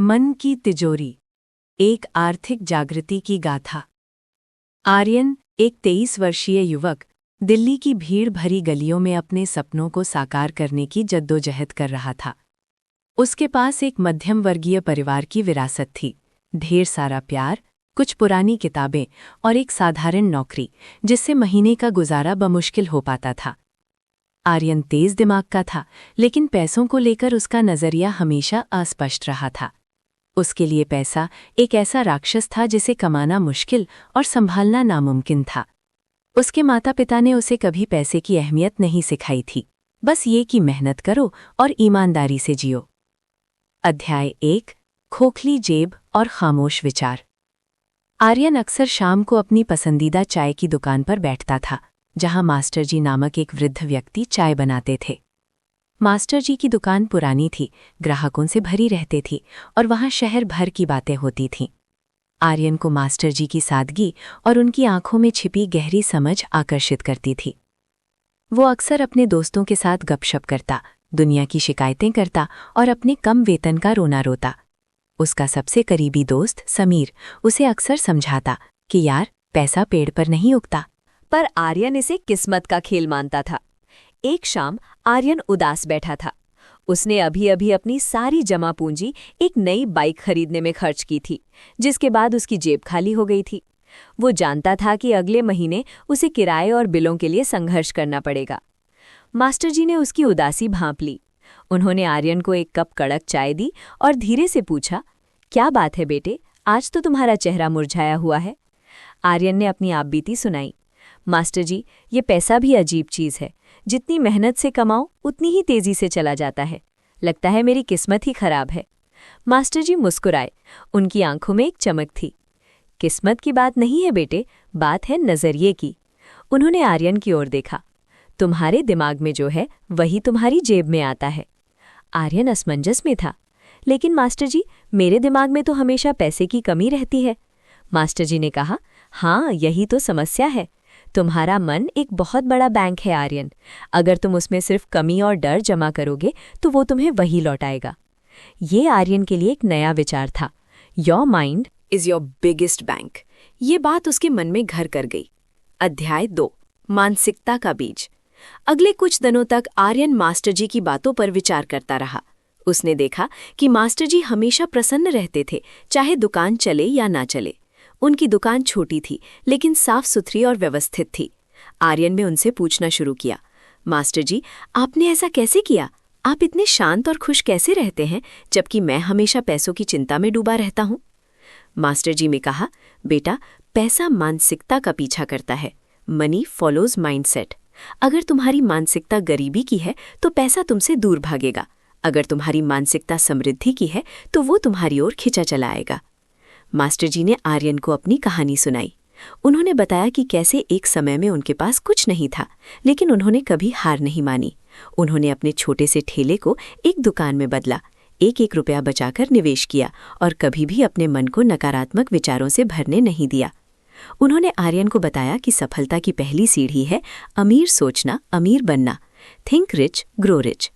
मन की तिजोरी, एक आर्थिक जागृति की गाथा। आर्यन, एक 23 वर्षीय युवक, दिल्ली की भीड़ भरी गलियों में अपने सपनों को साकार करने की जद्दोजहद कर रहा था। उसके पास एक मध्यम वर्गीय परिवार की विरासत थी, ढेर सारा प्यार, कुछ पुरानी किताबें और एक साधारण नौकरी जिससे महीने का गुजारा बमुश्किल हो पाता था। आर्यन तेज दिमाग का था, लेकिन पैसों को लेकर उसका नजरिया हमेशा अस्पष्ट रहा था। उसके लिए पैसा एक ऐसा राक्षस था जिसे कमाना मुश्किल और संभालना नामुमकिन था। उसके माता पिता ने उसे कभी पैसे की अहमियत नहीं सिखाई थी, बस ये कि मेहनत करो और ईमानदारी से जियो। अध्याय 1, खोखली जेब और खामोश विचार। आर्यन अक्सर शाम को अपनी पसंदीदा चाय की दुकान पर बैठता था, जहां मास्टर जी नामक एक वृद्ध व्यक्ति चाय बनाते थे। मास्टर जी की दुकान पुरानी थी, ग्राहकों से भरी रहती थी और वहां शहर भर की बातें होती थीं। आर्यन को मास्टर जी की सादगी और उनकी आंखों में छिपी गहरी समझ आकर्षित करती थी। वो अक्सर अपने दोस्तों के साथ गपशप करता, दुनिया की शिकायतें करता और अपने कम वेतन का रोना रोता। उसका सबसे करीबी दोस्त समीर उसे अक्सर समझाता कि यार, पैसा पेड़ पर नहीं उगता। पर आर्यन इसे किस्मत का खेल मानता था। एक शाम आर्यन उदास बैठा था। उसने अभी अभी अपनी सारी जमा पूंजी एक नई बाइक खरीदने में खर्च की थी, जिसके बाद उसकी जेब खाली हो गई थी। वो जानता था कि अगले महीने उसे किराए और बिलों के लिए संघर्ष करना पड़ेगा। मास्टर जी ने उसकी उदासी भांप ली। उन्होंने आर्यन को एक कप कड़क चाय दी और धीरे से पूछा, क्या बात है बेटे, आज तो तुम्हारा चेहरा मुरझाया हुआ है। आर्यन ने अपनी आपबीती सुनाई। मास्टर जी, ये पैसा भी अजीब चीज़ है, जितनी मेहनत से कमाओ उतनी ही तेजी से चला जाता है। लगता है मेरी किस्मत ही खराब है। मास्टर जी मुस्कुराए, उनकी आंखों में एक चमक थी। किस्मत की बात नहीं है बेटे, बात है नज़रिए की। उन्होंने आर्यन की ओर देखा। तुम्हारे दिमाग में जो है वही तुम्हारी जेब में आता है। आर्यन असमंजस में था। लेकिन मास्टर जी, मेरे दिमाग में तो हमेशा पैसे की कमी रहती है। मास्टर जी ने कहा, हाँ, यही तो समस्या है। तुम्हारा मन एक बहुत बड़ा बैंक है आर्यन। अगर तुम उसमें सिर्फ कमी और डर जमा करोगे तो वो तुम्हें वही लौटाएगा। ये आर्यन के लिए एक नया विचार था। Your mind is your biggest bank. ये बात उसके मन में घर कर गई। अध्याय 2, मानसिकता का बीज। अगले कुछ दिनों तक आर्यन मास्टर जी की बातों पर विचार करता रहा। उसने देखा कि मास्टर जी हमेशा प्रसन्न रहते थे, चाहे दुकान चले या ना चले। उनकी दुकान छोटी थी, लेकिन साफ सुथरी और व्यवस्थित थी। आर्यन ने उनसे पूछना शुरू किया, मास्टर जी, आपने ऐसा कैसे किया? आप इतने शांत और खुश कैसे रहते हैं, जबकि मैं हमेशा पैसों की चिंता में डूबा रहता हूँ? मास्टर जी ने कहा, बेटा, पैसा मानसिकता का पीछा करता है। Money follows mindset. अगर तुम्हारी मानसिकता गरीबी की है तो पैसा तुमसे दूर भागेगा। अगर तुम्हारी मानसिकता समृद्धि की है तो वो तुम्हारी ओर खिंचा चला आएगा। मास्टर जी ने आर्यन को अपनी कहानी सुनाई। उन्होंने बताया कि कैसे एक समय में उनके पास कुछ नहीं था, लेकिन उन्होंने कभी हार नहीं मानी। उन्होंने अपने छोटे से ठेले को एक दुकान में बदला, एक एक रुपया बचाकर निवेश किया और कभी भी अपने मन को नकारात्मक विचारों से भरने नहीं दिया। उन्होंने आर्यन को बताया कि सफलता की पहली सीढ़ी है अमीर सोचना, अमीर बनना। Think rich, grow rich.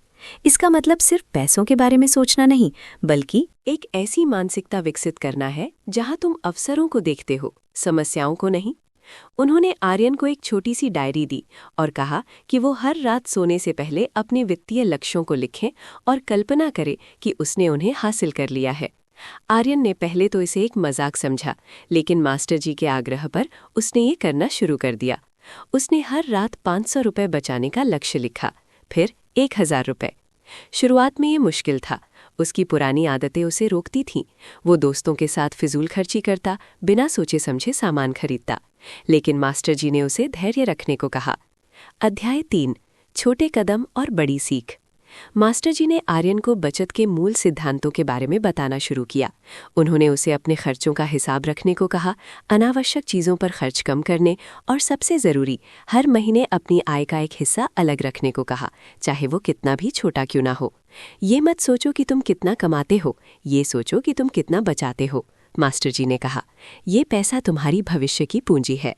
इसका मतलब सिर्फ पैसों के बारे में सोचना नहीं, बल्कि एक ऐसी मानसिकता विकसित करना है जहां तुम अवसरों को देखते हो, समस्याओं को नहीं। उन्होंने आर्यन को एक छोटी सी डायरी दी और कहा कि वो हर रात सोने से पहले अपने वित्तीय लक्ष्यों को लिखें और कल्पना करे कि उसने उन्हें हासिल कर लिया है। आर्यन ने पहले तो इसे एक मजाक समझा, लेकिन मास्टर जी के आग्रह पर उसने ये करना शुरू कर दिया। उसने हर रात 500 रुपये बचाने का लक्ष्य लिखा, फिर 1000 रुपये। शुरुआत में ये मुश्किल था। उसकी पुरानी आदतें उसे रोकती थीं। वो दोस्तों के साथ फिजूल खर्ची करता, बिना सोचे समझे सामान खरीदता। लेकिन मास्टर जी ने उसे धैर्य रखने को कहा। अध्याय 3, छोटे कदम और बड़ी सीख। मास्टर जी ने आर्यन को बचत के मूल सिद्धांतों के बारे में बताना शुरू किया। उन्होंने उसे अपने खर्चों का हिसाब रखने को कहा, अनावश्यक चीज़ों पर खर्च कम करने और सबसे ज़रूरी, हर महीने अपनी आय का एक हिस्सा अलग रखने को कहा, चाहे वो कितना भी छोटा क्यों ना हो। ये मत सोचो कि तुम कितना कमाते हो, ये सोचो कि तुम कितना बचाते हो। मास्टर जी ने कहा, ये पैसा तुम्हारी भविष्य की पूंजी है।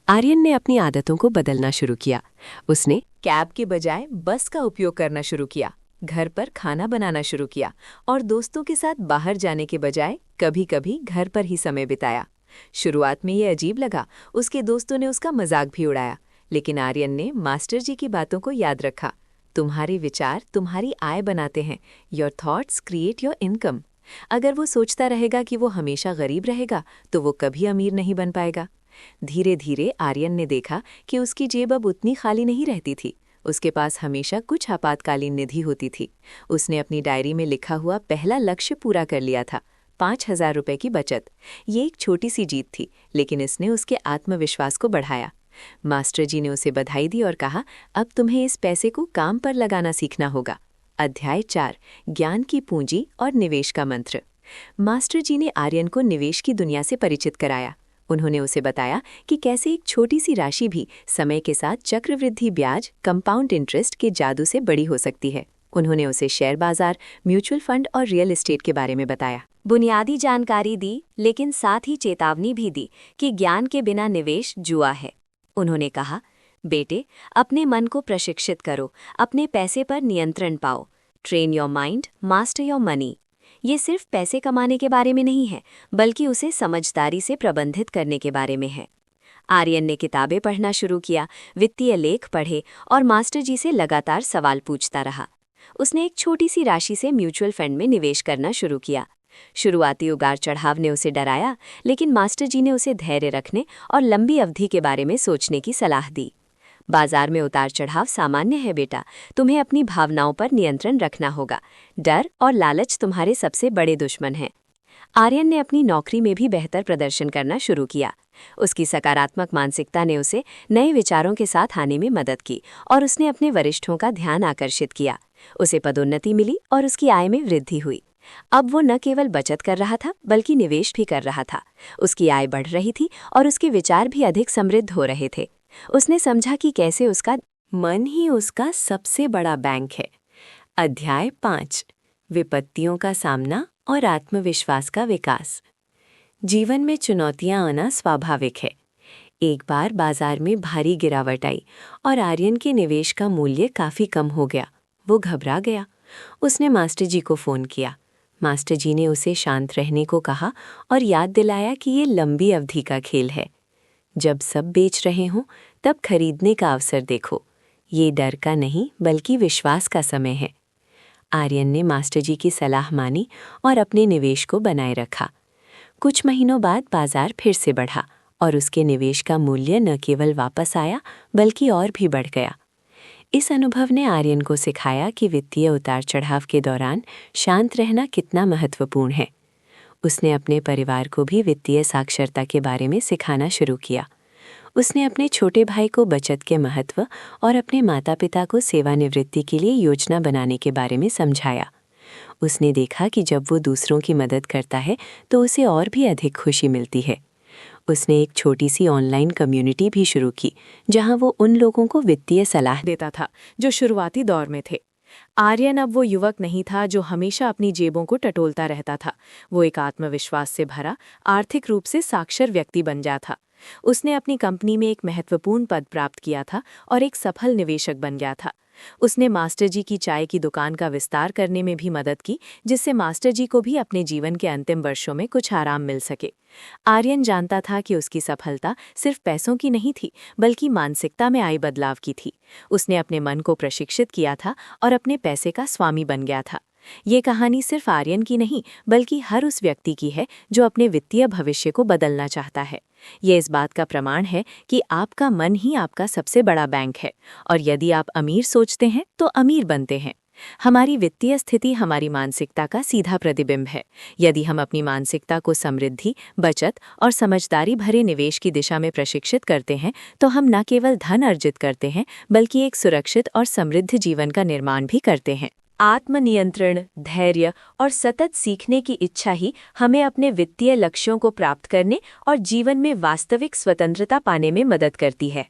आर्यन ने अपनी आदतों को बदलना शुरू किया। उसने कैब के बजाय बस का उपयोग करना शुरू किया। घर पर खाना बनाना शुरू किया और दोस्तों के साथ बाहर जाने के बजाय कभी कभी घर पर ही समय बिताया। शुरुआत में ये अजीब लगा, उसके दोस्तों ने उसका मजाक भी उड़ाया, लेकिन आर्यन ने मास्टर जी की बातों को याद रखा। तुम्हारे विचार तुम्हारी आय बनाते हैं। Your thoughts create your income. अगर वो सोचता रहेगा कि वो हमेशा गरीब रहेगा तो वो कभी अमीर नहीं बन पाएगा। धीरे धीरे आर्यन ने देखा कि उसकी जेब अब उतनी खाली नहीं रहती थी। उसके पास हमेशा कुछ आपातकालीन निधि होती थी। उसने अपनी डायरी में लिखा हुआ पहला लक्ष्य पूरा कर लिया था, 5,000 रुपये की बचत। ये एक छोटी सी जीत थी, लेकिन इसने उसके आत्मविश्वास को बढ़ाया। मास्टर जी ने उसे बधाई दी और कहा, अब तुम्हें इस पैसे को काम पर लगाना सीखना होगा। अध्याय 4, ज्ञान की पूंजी और निवेश का मंत्र। मास्टर जी ने आर्यन को निवेश की दुनिया से परिचित कराया। उन्होंने उसे बताया कि कैसे एक छोटी सी राशि भी समय के साथ चक्रवृद्धि ब्याज, कंपाउंड इंटरेस्ट के जादू से बड़ी हो सकती है। उन्होंने उसे शेयर बाजार, म्यूचुअल फंड और रियल एस्टेट के बारे में बताया। बुनियादी जानकारी दी, लेकिन साथ ही चेतावनी भी दी कि ज्ञान के बिना निवेश जुआ है। उन्होंने कहा, बेटे, अपने मन को प्रशिक्षित करो, अपने पैसे पर नियंत्रण पाओ। Train your mind, master your money. ये सिर्फ पैसे कमाने के बारे में नहीं है, बल्कि उसे समझदारी से प्रबंधित करने के बारे में है। आर्यन ने किताबें पढ़ना शुरू किया, वित्तीय लेख पढ़े और मास्टर जी से लगातार सवाल पूछता रहा। उसने एक छोटी सी राशि से म्यूचुअल फंड में निवेश करना शुरू किया। शुरुआती उतार चढ़ाव ने उसे डराया, लेकिन मास्टर जी ने उसे धैर्य रखने और लंबी अवधि के बारे में सोचने की सलाह दी। बाजार में उतार चढ़ाव सामान्य है बेटा, तुम्हें अपनी भावनाओं पर नियंत्रण रखना होगा। डर और लालच तुम्हारे सबसे बड़े दुश्मन हैं। आर्यन ने अपनी नौकरी में भी बेहतर प्रदर्शन करना शुरू किया। उसकी सकारात्मक मानसिकता ने उसे नए विचारों के साथ आने में मदद की और उसने अपने वरिष्ठों का ध्यान आकर्षित किया। उसे पदोन्नति मिली और उसकी आय में वृद्धि हुई। अब वो न केवल बचत कर रहा था, बल्कि निवेश भी कर रहा था। उसकी आय बढ़ रही थी और उसके विचार भी अधिक समृद्ध हो रहे थे। उसने समझा कि कैसे उसका मन ही उसका सबसे बड़ा बैंक है। अध्याय 5, विपत्तियों का सामना और आत्मविश्वास का विकास। जीवन में चुनौतियां आना स्वाभाविक है। एक बार बाजार में भारी गिरावट आई और आर्यन के निवेश का मूल्य काफी कम हो गया। वो घबरा गया। उसने मास्टर जी को फोन किया। मास्टर जी ने उसे शांत रहने को कहा और याद दिलाया कि ये लंबी अवधि का खेल है। जब सब बेच रहे हों, तब खरीदने का अवसर देखो। ये डर का नहीं, बल्कि विश्वास का समय है। आर्यन ने मास्टर जी की सलाह मानी और अपने निवेश को बनाए रखा। कुछ महीनों बाद बाजार फिर से बढ़ा और उसके निवेश का मूल्य न केवल वापस आया, बल्कि और भी बढ़ गया। इस अनुभव ने आर्यन को सिखाया कि वित्तीय उतार चढ़ाव के दौरान शांत रहना कितना महत्वपूर्ण है। उसने अपने परिवार को भी वित्तीय साक्षरता के बारे में सिखाना शुरू किया। उसने अपने छोटे भाई को बचत के महत्व और अपने माता पिता को सेवानिवृत्ति के लिए योजना बनाने के बारे में समझाया। उसने देखा कि जब वो दूसरों की मदद करता है तो उसे और भी अधिक खुशी मिलती है। उसने एक छोटी सी ऑनलाइन कम्युनिटी भी शुरू की, जहां वो उन लोगों को वित्तीय सलाह देता था जो शुरुआती दौर में थे। आर्यन अब वो युवक नहीं था जो हमेशा अपनी जेबों को टटोलता रहता था। वो एक आत्मविश्वास से भरा, आर्थिक रूप से साक्षर व्यक्ति बन गया था। उसने अपनी कंपनी में एक महत्वपूर्ण पद प्राप्त किया था और एक सफल निवेशक बन गया था। उसने मास्टर जी की चाय की दुकान का विस्तार करने में भी मदद की, जिससे मास्टर जी को भी अपने जीवन के अंतिम वर्षों में कुछ आराम मिल सके। आर्यन जानता था कि उसकी सफलता सिर्फ पैसों की नहीं थी, बल्कि मानसिकता में आई बदलाव की थी। उसने अपने मन को प्रशिक्षित किया था और अपने पैसे का स्वामी बन गया था। ये कहानी सिर्फ आर्यन की नहीं, बल्कि हर उस व्यक्ति की है जो अपने वित्तीय भविष्य को बदलना चाहता है। ये इस बात का प्रमाण है कि आपका मन ही आपका सबसे बड़ा बैंक है, और यदि आप अमीर सोचते हैं तो अमीर बनते हैं। हमारी वित्तीय स्थिति हमारी मानसिकता का सीधा प्रतिबिंब है। यदि हम अपनी मानसिकता को समृद्धि, बचत और समझदारी भरे निवेश की दिशा में प्रशिक्षित करते हैं, तो हम न केवल धन अर्जित करते हैं, बल्कि एक सुरक्षित और समृद्ध जीवन का निर्माण भी करते हैं। आत्मनियंत्रण, धैर्य और सतत सीखने की इच्छा ही हमें अपने वित्तीय लक्ष्यों को प्राप्त करने और जीवन में वास्तविक स्वतंत्रता पाने में मदद करती है।